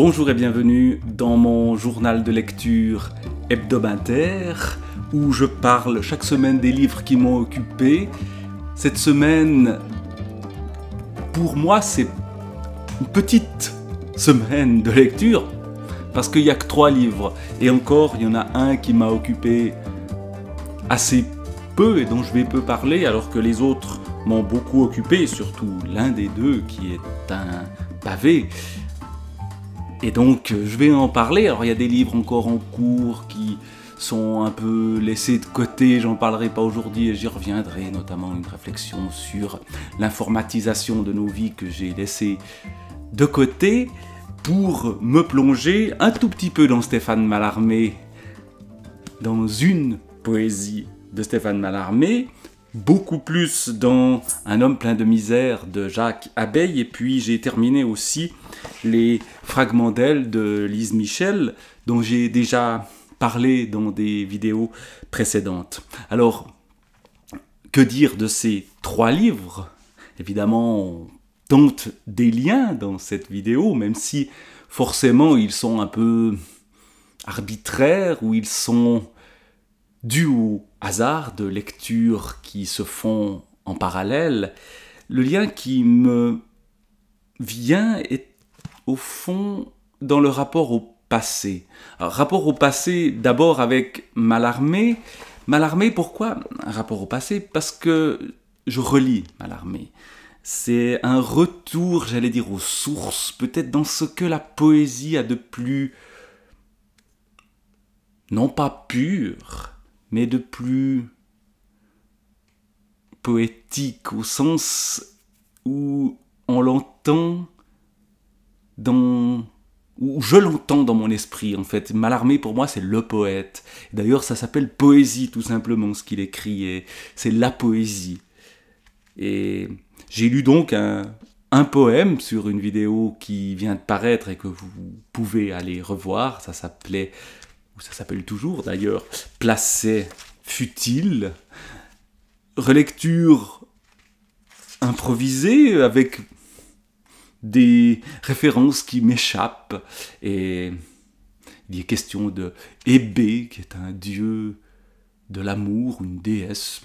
Bonjour et bienvenue dans mon journal de lecture hebdomadaire où je parle chaque semaine des livres qui m'ont occupé. Cette semaine, pour moi, c'est une petite semaine de lecture parce qu'il n'y a que 3 livres. Et encore, il y en a un qui m'a occupé assez peu et dont je vais peu parler alors que les autres m'ont beaucoup occupé, surtout l'un des deux qui est un pavé. Et donc, je vais en parler. Alors, il y a des livres encore en cours qui sont un peu laissés de côté. J'en parlerai pas aujourd'hui et j'y reviendrai, notamment une réflexion sur l'informatisation de nos vies que j'ai laissé de côté pour me plonger un tout petit peu dans Stéphane Mallarmé, dans une poésie de Stéphane Mallarmé, beaucoup plus dans Un homme plein de misère de Jacques Abeille, et puis j'ai terminé aussi les fragments d'elle de Lise Michel, dont j'ai déjà parlé dans des vidéos précédentes. Alors, que dire de ces 3 livres? Évidemment, on tente des liens dans cette vidéo, même si forcément ils sont un peu arbitraires, ou ils sont dus au hasard de lectures qui se font en parallèle. Le lien qui me vient est au fond dans le rapport au passé. Alors, rapport au passé d'abord avec Mallarmé. Mallarmé, pourquoi un rapport au passé? Parce que je relis Mallarmé. C'est un retour, j'allais dire, aux sources, peut-être dans ce que la poésie a de plus, non pas pur, mais de plus poétique, au sens où on l'entend où je l'entends dans mon esprit, en fait. Mallarmé, pour moi, c'est le poète. D'ailleurs, ça s'appelle poésie, tout simplement, ce qu'il écrit, et c'est la poésie. Et j'ai lu donc un poème sur une vidéo qui vient de paraître et que vous pouvez aller revoir. Ça s'appelait, ou ça s'appelle toujours d'ailleurs, Placet futile. Relecture improvisée avec des références qui m'échappent, et il est question de Hébé, qui est un dieu de l'amour, une déesse.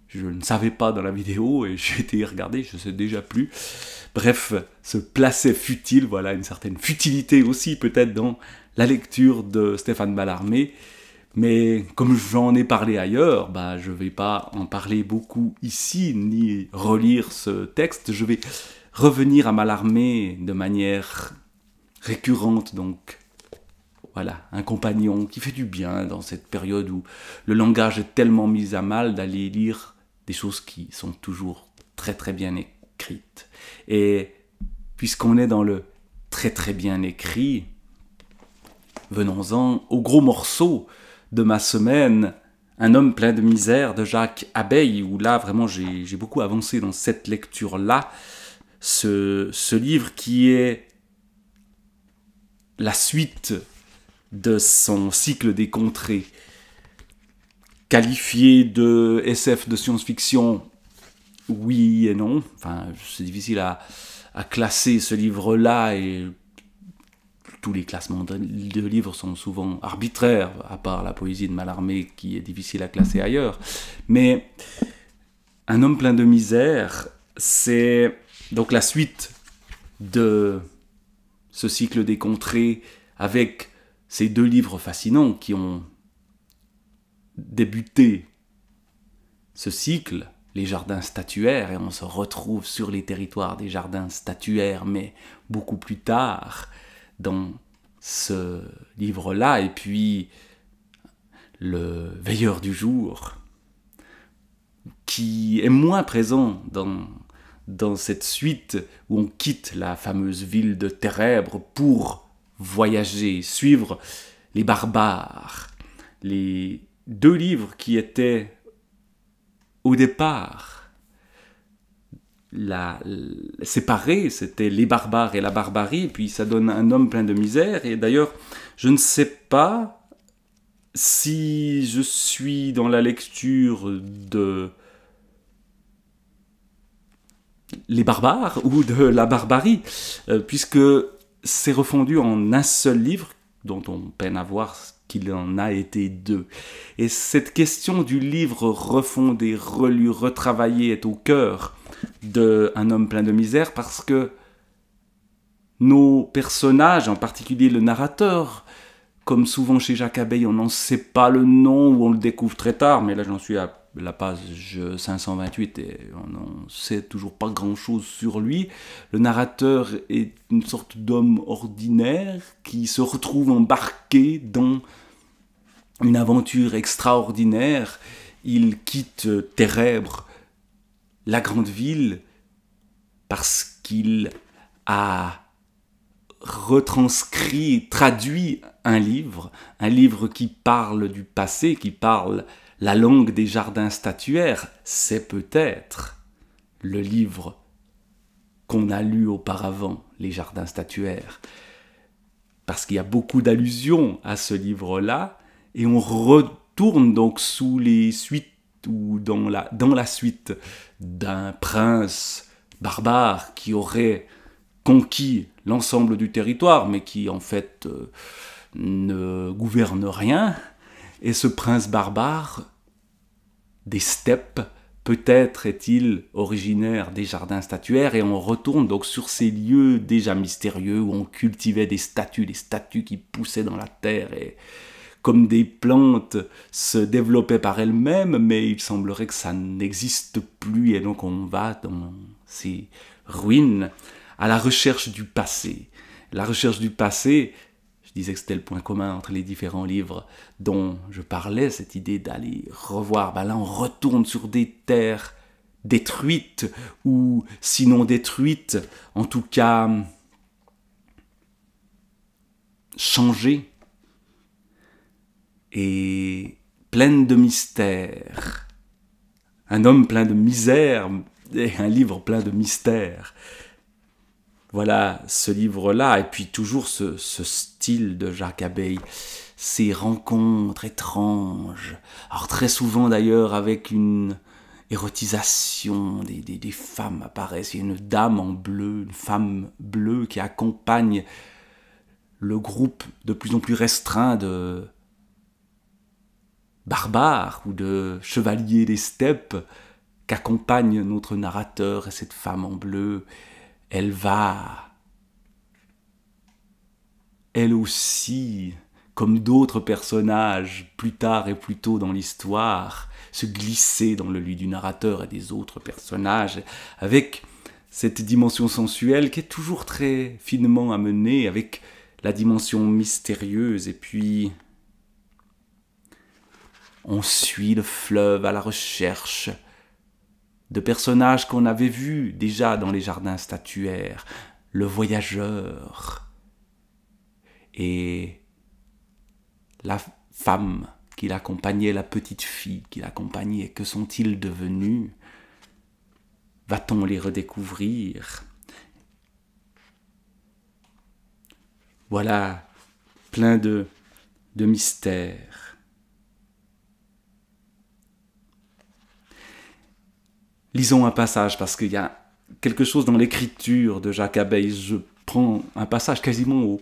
Je ne savais pas dans la vidéo et j'ai été regarder, je ne sais déjà plus. Bref, ce Placet futile, voilà une certaine futilité aussi peut-être dans la lecture de Stéphane Mallarmé. Mais comme j'en ai parlé ailleurs, je ne vais pas en parler beaucoup ici, ni relire ce texte. Je vais revenir à Mallarmé de manière récurrente, donc voilà, un compagnon qui fait du bien dans cette période où le langage est tellement mis à mal, d'aller lire des choses qui sont toujours très très bien écrites. Et puisqu'on est dans le très très bien écrit, venons-en au gros morceau de ma semaine, Un homme plein de misère de Jacques Abeille, où là vraiment j'ai beaucoup avancé dans cette lecture-là. Ce livre qui est la suite de son cycle des contrées, qualifié de SF de science-fiction, oui et non. Enfin, c'est difficile à classer ce livre-là, et tous les classements de livres sont souvent arbitraires, à part la poésie de Mallarmé qui est difficile à classer ailleurs. Mais Un homme plein de misère, c'est donc la suite de ce cycle des contrées, avec ces 2 livres fascinants qui ont débuté ce cycle, les jardins statuaires, et on se retrouve sur les territoires des jardins statuaires, mais beaucoup plus tard dans ce livre-là, et puis Le veilleur du jour, qui est moins présent dans cette suite où on quitte la fameuse ville de Térèbres pour voyager, suivre les barbares. Les 2 livres qui étaient au départ séparés, c'était Les barbares et la barbarie, et puis ça donne Un homme plein de misère. Et d'ailleurs, je ne sais pas si je suis dans la lecture de Les barbares ou de la barbarie, puisque s'est refondu en un seul livre, dont on peine à voir qu'il en a été deux. Et cette question du livre refondé, relu, retravaillé est au cœur d'Un homme plein de misère, parce que nos personnages, en particulier le narrateur, comme souvent chez Jacques Abeille, on n'en sait pas le nom ou on le découvre très tard, mais là j'en suis à la page 528 et on n'en sait toujours pas grand-chose sur lui. Le narrateur est une sorte d'homme ordinaire qui se retrouve embarqué dans une aventure extraordinaire. Il quitte Thérèbres, la grande ville, parce qu'il a retranscrit, traduit un livre qui parle du passé, qui parle la langue des jardins statuaires. C'est peut-être le livre qu'on a lu auparavant, les jardins statuaires, parce qu'il y a beaucoup d'allusions à ce livre-là, et on retourne donc sous les suites, ou dans la suite d'un prince barbare qui aurait conquis l'ensemble du territoire, mais qui en fait ne gouverne rien. Et ce prince barbare des steppes, peut-être est-il originaire des jardins statuaires, et on retourne donc sur ces lieux déjà mystérieux où on cultivait des statues qui poussaient dans la terre et comme des plantes se développaient par elles-mêmes, mais il semblerait que ça n'existe plus, et donc on va dans ces ruines à la recherche du passé. La recherche du passé, je disais que c'était le point commun entre les différents livres dont je parlais, cette idée d'aller revoir. Ben là, on retourne sur des terres détruites, ou sinon détruites, en tout cas changées, et pleines de mystères. Un homme plein de misère et un livre plein de mystères. Voilà ce livre-là, et puis toujours ce style de Jacques Abeille, ces rencontres étranges, alors très souvent d'ailleurs avec une érotisation, des femmes apparaissent, il y a une dame en bleu, une femme bleue qui accompagne le groupe de plus en plus restreint de barbares ou de chevaliers des steppes qu'accompagne notre narrateur, et cette femme en bleu, elle va, elle aussi, comme d'autres personnages, plus tard et plus tôt dans l'histoire, se glisser dans le lit du narrateur et des autres personnages, avec cette dimension sensuelle qui est toujours très finement amenée, avec la dimension mystérieuse, et puis on suit le fleuve à la recherche de personnages qu'on avait vus déjà dans les jardins statuaires, le voyageur et la femme qui l'accompagnait, la petite fille qui l'accompagnait. Que sont-ils devenus? Va-t-on les redécouvrir? Voilà, plein de mystères. Lisons un passage, parce qu'il y a quelque chose dans l'écriture de Jacques Abeille. Je prends un passage quasiment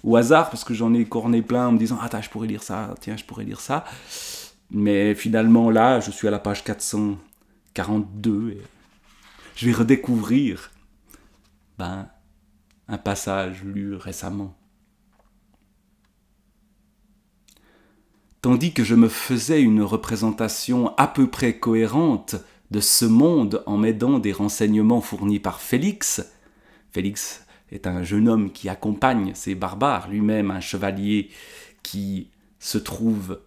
au hasard, parce que j'en ai corné plein en me disant « Ah, je pourrais lire ça, tiens, je pourrais lire ça ». Mais finalement, là, je suis à la page 442, et je vais redécouvrir un passage lu récemment. Tandis que je me faisais une représentation à peu près cohérente de ce monde en m'aidant des renseignements fournis par Félix. Félix est un jeune homme qui accompagne ces barbares, lui-même un chevalier qui se trouve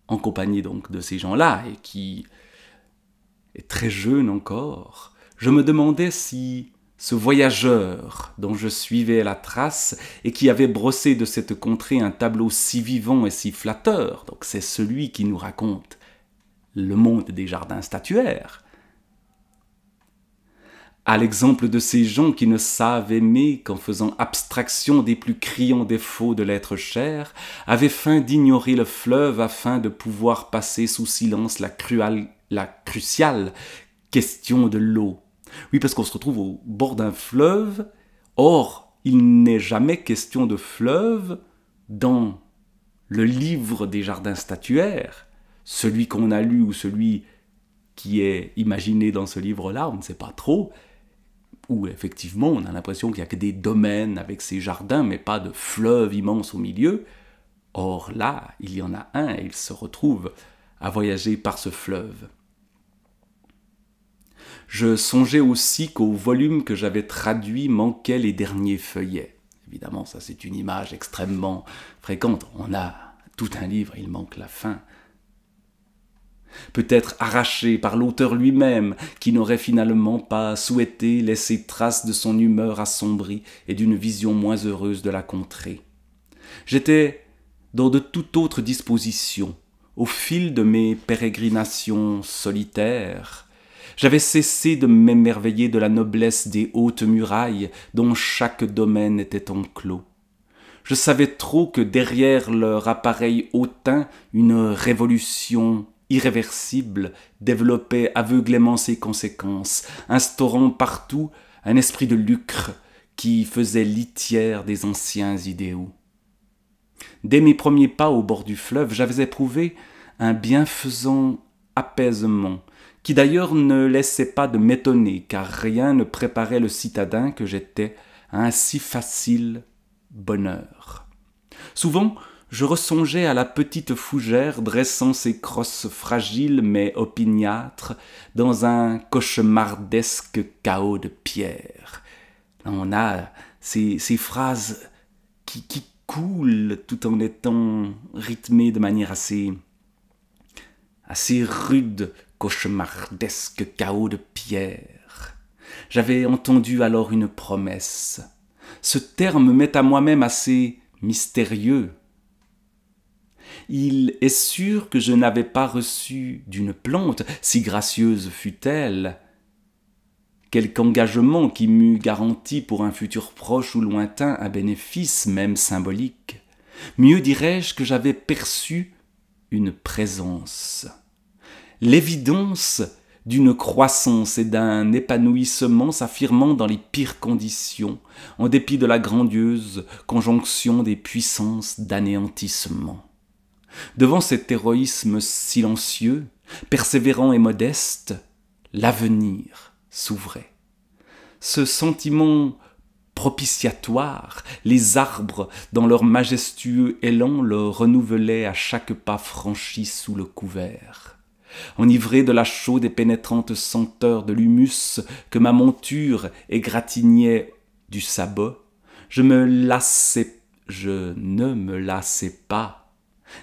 en compagnie donc de ces gens-là et qui est très jeune encore. Je me demandais si ce voyageur dont je suivais la trace et qui avait brossé de cette contrée un tableau si vivant et si flatteur, donc c'est celui qui nous raconte le monde des jardins statuaires. À l'exemple de ces gens qui ne savent aimer qu'en faisant abstraction des plus criants défauts de l'être cher, avaient feint d'ignorer le fleuve afin de pouvoir passer sous silence la cruciale question de l'eau. Oui, parce qu'on se retrouve au bord d'un fleuve, or il n'est jamais question de fleuve dans le livre des jardins statuaires, celui qu'on a lu ou celui qui est imaginé dans ce livre-là, on ne sait pas trop, où effectivement on a l'impression qu'il n'y a que des domaines avec ces jardins, mais pas de fleuve immense au milieu. Or là, il y en a un et il se retrouve à voyager par ce fleuve. Je songeais aussi qu'au volume que j'avais traduit manquaient les derniers feuillets. Évidemment, ça c'est une image extrêmement fréquente. On a tout un livre, il manque la fin. Peut-être arraché par l'auteur lui-même, qui n'aurait finalement pas souhaité laisser trace de son humeur assombrie et d'une vision moins heureuse de la contrée. J'étais dans de toute autre disposition, au fil de mes pérégrinations solitaires. J'avais cessé de m'émerveiller de la noblesse des hautes murailles dont chaque domaine était enclos. Je savais trop que derrière leur appareil hautain, une révolution irréversible développait aveuglément ses conséquences, instaurant partout un esprit de lucre qui faisait litière des anciens idéaux. Dès mes premiers pas au bord du fleuve, j'avais éprouvé un bienfaisant apaisement, qui d'ailleurs ne laissait pas de m'étonner, car rien ne préparait le citadin que j'étais à un si facile bonheur. Souvent, je ressongeais à la petite fougère dressant ses crosses fragiles mais opiniâtres dans un cauchemardesque chaos de pierre. On a ces phrases qui coulent tout en étant rythmées de manière assez rude, cauchemardesque chaos de pierre. J'avais entendu alors une promesse. Ce terme m'est à moi-même assez mystérieux. Il est sûr que je n'avais pas reçu d'une plante, si gracieuse fût-elle, quelque engagement qui m'eût garanti pour un futur proche ou lointain un bénéfice, même symbolique. Mieux dirais-je que j'avais perçu une présence. L'évidence d'une croissance et d'un épanouissement s'affirmant dans les pires conditions, en dépit de la grandieuse conjonction des puissances d'anéantissement. Devant cet héroïsme silencieux, persévérant et modeste, l'avenir s'ouvrait. Ce sentiment propitiatoire, les arbres, dans leur majestueux élan, le renouvelaient à chaque pas franchi sous le couvert. Enivré de la chaude et pénétrante senteur de l'humus que ma monture égratignait du sabot, je ne me lassais pas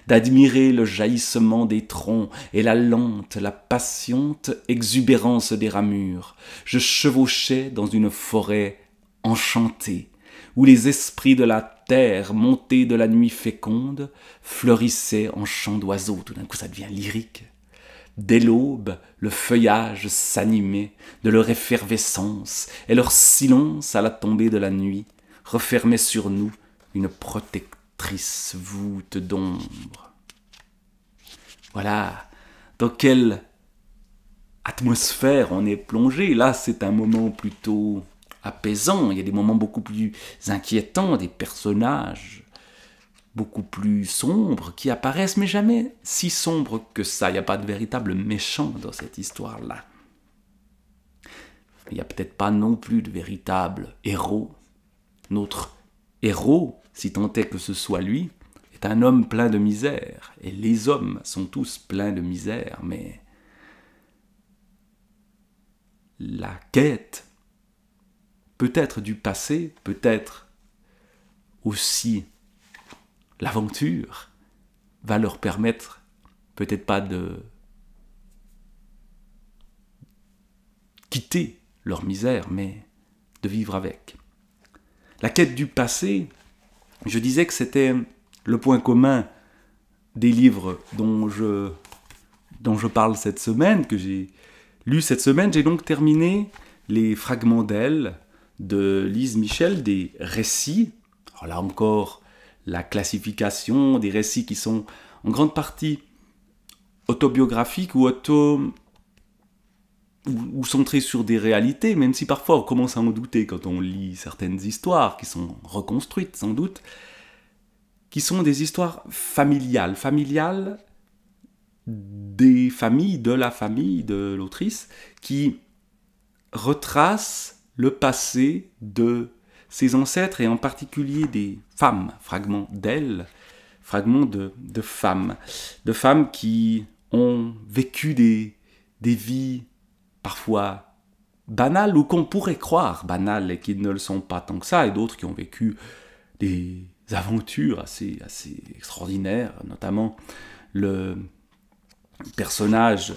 d'admirer le jaillissement des troncs et la lente, la patiente exubérance des ramures. Je chevauchais dans une forêt enchantée, où les esprits de la terre, montés de la nuit féconde, fleurissaient en chants d'oiseaux. Tout d'un coup, ça devient lyrique. Dès l'aube, le feuillage s'animait de leur effervescence, et leur silence à la tombée de la nuit refermait sur nous une protectrice voûte d'ombre. Voilà dans quelle atmosphère on est plongé. Là, c'est un moment plutôt apaisant. Il y a des moments beaucoup plus inquiétants, des personnages beaucoup plus sombres qui apparaissent, mais jamais si sombres que ça. Il n'y a pas de véritable méchant dans cette histoire-là. Il n'y a peut-être pas non plus de véritable héros. Notre héros, si tant est que ce soit lui, est un homme plein de misère. Et les hommes sont tous pleins de misère, mais la quête, peut-être du passé, peut-être aussi l'aventure, va leur permettre peut-être pas de quitter leur misère, mais de vivre avec. La quête du passé, je disais que c'était le point commun des livres dont je parle cette semaine, que j'ai lu cette semaine. J'ai donc terminé les fragments d'elle de Lise Michel, des récits. Alors là encore, la classification des récits qui sont en grande partie autobiographiques ou ou centrées sur des réalités, même si parfois on commence à en douter quand on lit certaines histoires qui sont reconstruites sans doute, qui sont des histoires familiales des familles, de la famille de l'autrice, qui retracent le passé de ses ancêtres et en particulier des femmes, fragments d'elles, fragments de femmes qui ont vécu des vies parfois banales ou qu'on pourrait croire banales et qui ne le sont pas tant que ça, et d'autres qui ont vécu des aventures assez extraordinaires, notamment le personnage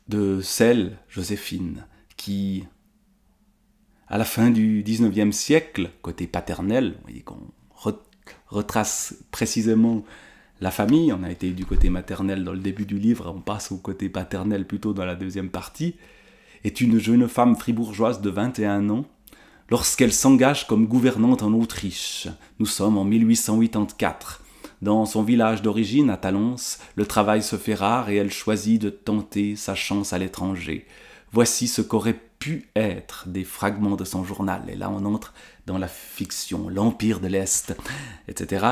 de celle, Joséphine, qui, à la fin du XIXe siècle, côté paternel, vous voyez qu'on retrace précisément la famille, on a été du côté maternel dans le début du livre, on passe au côté paternel plutôt dans la deuxième partie, est une jeune femme fribourgeoise de 21 ans, lorsqu'elle s'engage comme gouvernante en Autriche. Nous sommes en 1884. Dans son village d'origine, à Talence, le travail se fait rare et elle choisit de tenter sa chance à l'étranger. Voici ce qu'auraient pu être des fragments de son journal. Et là, on entre dans la fiction, l'Empire de l'Est, etc.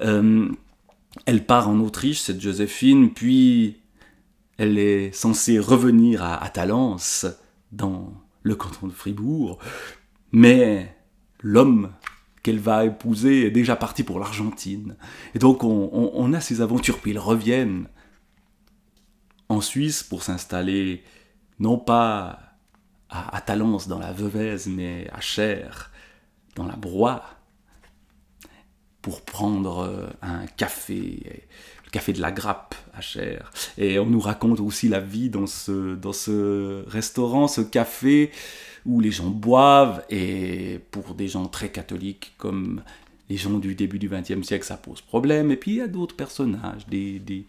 Elle part en Autriche, cette Joséphine, puis elle est censée revenir à Talence, dans le canton de Fribourg, mais l'homme qu'elle va épouser est déjà parti pour l'Argentine. Et donc on a ces aventures, puis ils reviennent en Suisse pour s'installer, non pas à Talence dans la Veuvez, mais à Cher, dans la Broye, pour prendre un café, le café de la Grappe à Cher. Et on nous raconte aussi la vie dans ce restaurant, ce café, où les gens boivent, et pour des gens très catholiques comme les gens du début du XXe siècle, ça pose problème. Et puis il y a d'autres personnages, des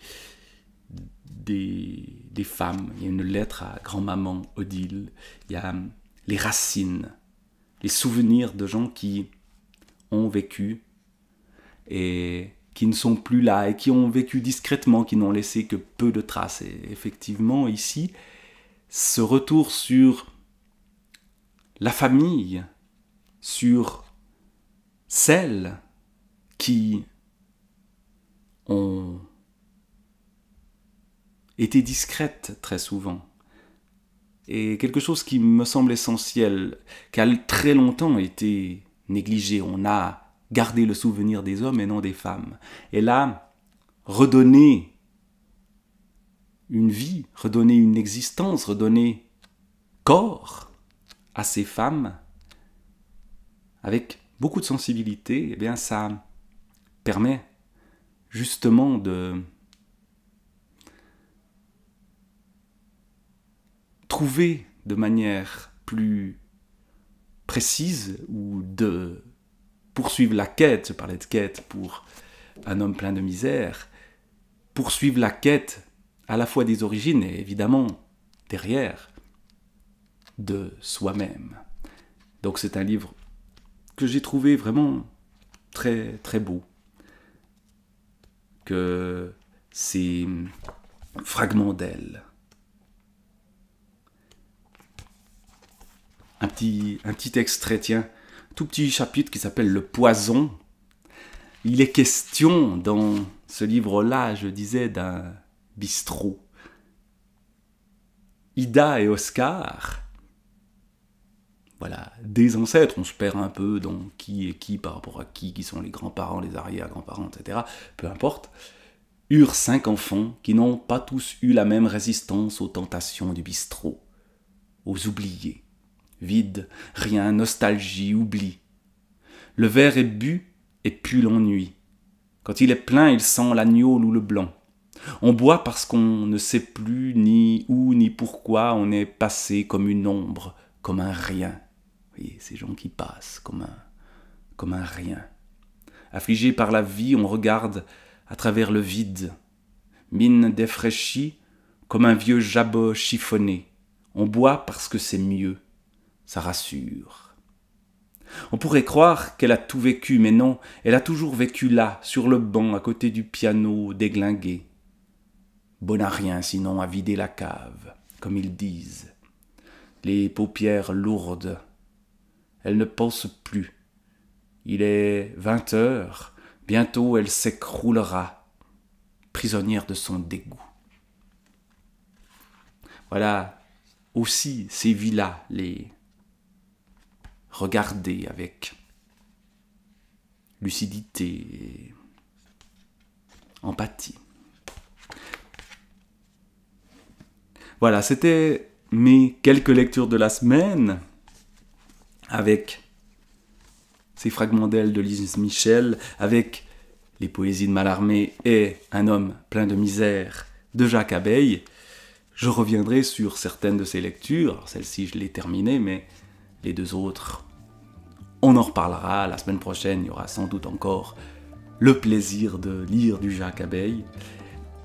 femmes. Il y a une lettre à grand-maman Odile. Il y a les racines, les souvenirs de gens qui ont vécu et qui ne sont plus là, et qui ont vécu discrètement, qui n'ont laissé que peu de traces. Et effectivement, ici, ce retour sur la famille, sur celles qui ont été discrètes très souvent, et quelque chose qui me semble essentiel, qui a très longtemps été négligé. On a gardé le souvenir des hommes et non des femmes. Et là, redonner une vie, redonner une existence, redonner corps à ces femmes, avec beaucoup de sensibilité, eh bien ça permet justement de trouver de manière plus précise, ou de poursuivre la quête, je parlais de quête pour un homme plein de misère, poursuivre la quête à la fois des origines et évidemment derrière de soi-même. Donc c'est un livre que j'ai trouvé vraiment très très beau, que ces fragments d'elle. Un petit extrait, tiens, tout petit chapitre qui s'appelle « Le poison ». Il est question dans ce livre-là, je disais, d'un bistrot. Ida et Oscar, voilà, des ancêtres, on se perd un peu dans qui est qui par rapport à qui sont les grands-parents, les arrière-grands-parents, etc., peu importe, eurent 5 enfants qui n'ont pas tous eu la même résistance aux tentations du bistrot, aux oubliés. Vide, rien, nostalgie, oubli. Le verre est bu et pue l'ennui. Quand il est plein, il sent l'agneau ou le blanc. On boit parce qu'on ne sait plus ni où ni pourquoi on est passé comme une ombre, comme un rien. Vous voyez, ces gens qui passent comme un rien. Affligé par la vie, on regarde à travers le vide. Mine défraîchie, comme un vieux jabot chiffonné. On boit parce que c'est mieux. Ça rassure. On pourrait croire qu'elle a tout vécu, mais non, elle a toujours vécu là, sur le banc, à côté du piano déglingué. Bonne à rien, sinon à vider la cave, comme ils disent. les paupières lourdes. Elle ne pense plus. Il est 20 heures, bientôt elle s'écroulera, prisonnière de son dégoût. Voilà aussi ces vies-là, les regarder avec lucidité et empathie. Voilà, c'était mes quelques lectures de la semaine avec ces fragments d'ailes de Lise Michel, avec les poésies de Mallarmé et Un homme plein de misère de Jacques Abeille. Je reviendrai sur certaines de ces lectures. Alors, celle-ci, je l'ai terminée, mais les deux autres, on en reparlera. La semaine prochaine, il y aura sans doute encore le plaisir de lire du Jacques Abeille.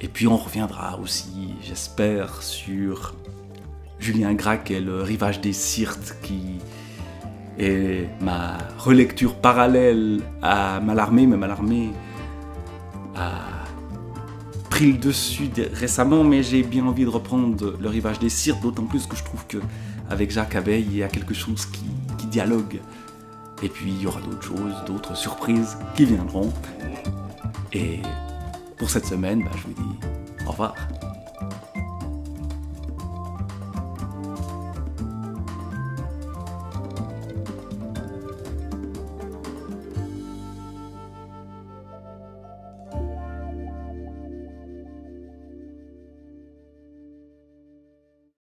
Et puis on reviendra aussi, j'espère, sur Julien Gracq et le Rivage des Syrtes, qui est ma relecture parallèle à Mallarmé, mais Mallarmé a pris le dessus récemment, mais j'ai bien envie de reprendre le Rivage des Syrtes, d'autant plus que je trouve qu'avec Jacques Abeille, il y a quelque chose qui dialogue. Et puis il y aura d'autres choses, d'autres surprises qui viendront. Et pour cette semaine, je vous dis au revoir.